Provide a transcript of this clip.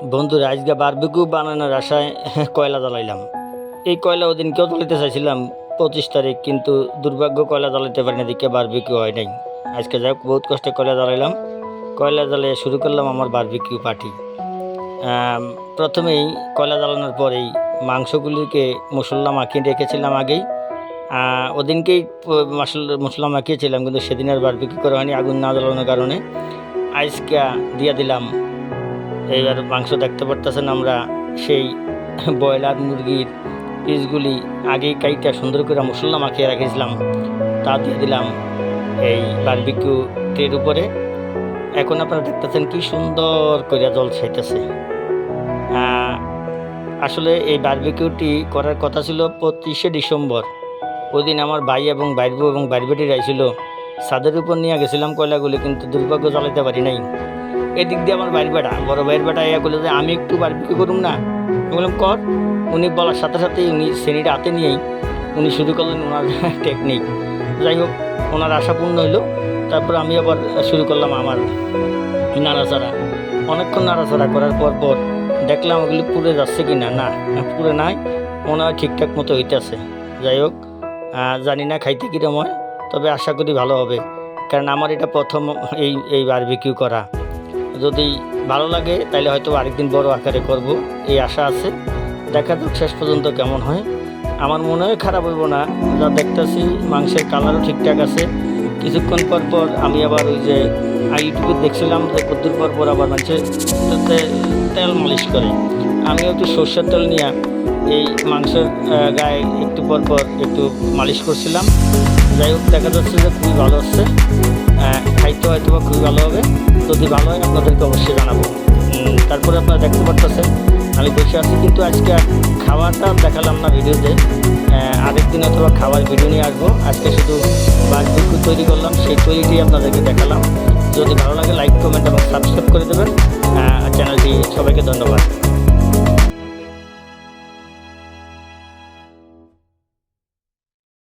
বন্ধুরা আজকে বারবিকিউ বানানোর আশায় কয়লা জ্বালাইলাম। এই কয়লা ওদিনকেও জ্বালাতে চাইছিলাম 25 তারিখ, কিন্তু দুর্ভাগ্য কয়লা জ্বালাতে পারি না, দিকে বারবিকিউ হয় নাই। আজকে যাই হোক বহুত কষ্টে কয়লা জ্বালাইলাম। কয়লা জ্বালিয়ে শুরু করলাম আমার বারবিকিউ পার্টি। প্রথমেই কয়লা জ্বালানোর পরেই মাংসগুলিকে মশলা মাখিয়ে রেখেছিলাম আগেই। ওদিনকেই মশলা মাখিয়েছিলাম, কিন্তু সেদিন আর বারবিকিউ করা হয়নি আগুন না জ্বালানোর কারণে। আজকে দিয়ে দিলাম। এইবার মাংস দেখতে পারতেছেন আমরা সেই ব্রয়লার মুরগির পিসগুলি আগেই কাইটা সুন্দর করে মশলা মাখিয়ে রেখেছিলাম, তা দিয়ে দিলাম এই বারবিকিউ ট্রের উপরে। এখন আপনারা দেখতেছেন কি সুন্দর করে জল ছাইতেছে। আসলে এই বারবিকিউটি করার কথা ছিল 25শে ডিসেম্বর। ওই দিন আমার ভাই এবং বাইরবু এবং বাইরবেটির আইছিল, ছাদের উপর নিয়ে গেছিলাম কয়লাগুলি, কিন্তু দুর্ভাগ্য জ্বালাতে পারি নাই। এদিক দিয়ে আমার বড় ভাইয়ের বেটা ইয়া করলো যে আমি একটু বারবিকিউ করুম না। আমি বললাম কর। উনি বলার সাথে সাথেই উনি শ্রেণীটা হাতে নিয়েই উনি শুরু করলেন ওনার টেকনিক। যাই হোক, ওনার আশা পূর্ণ হইলো। তারপর আমি আবার শুরু করলাম আমার নাড়াচাড়া। অনেকক্ষণ নাড়াচাড়া করার পর দেখলাম ওগুলি পুড়ে যাচ্ছে কি না, না পুড়ে নাই, মনে হয় ঠিকঠাক মতো হইতেছে। যাই হোক, জানি না খাইতে কীরকম হয়, তবে আশা করি ভালো হবে, কারণ আমার এটা প্রথম এই বারবিকিউ করা। যদি ভালো লাগে তাহলে হয়তো আরেকদিন বড় আকারে করব, এই আশা আছে। দেখা যাক শেষ পর্যন্ত কেমন হয়। আমার মনে হয় খারাপ হইব না, যা দেখতেছি মাংসের কালারও ঠিকঠাক আছে। কিছুক্ষণ পর আমি আবার ওই যে ইউটিউবে দেখছিলাম যে কদ্দুর পর আবার মানুষের তেল মালিশ করে। আমি একটু সর্ষের তেল নিয়ে এই মাংসের গায়ে একটু পর একটু মালিশ করছিলাম। যাই হোক, দেখা যাচ্ছে যে খুবই ভালো হচ্ছে। খাইতে হয়তো বা খুবই ভালো হবে। যদি ভালো হয় আপনাদেরকে অবশ্যই জানাবো। তারপরে আপনারা দেখতে পারতেছেন আমি বসে আছি, কিন্তু আজকে খাওয়াটা দেখালাম না ভিডিওতে। আরেকদিন অথবা খাওয়ার ভিডিও নিয়ে আসবো। আজকে শুধু বারবিকিউ তৈরি করলাম, সেই তৈরিটি আপনাদেরকে দেখালাম। যদি ভালো লাগে লাইক, কমেন্ট এবং সাবস্ক্রাইব করে দেবেন চ্যানেলটি। সবাইকে ধন্যবাদ।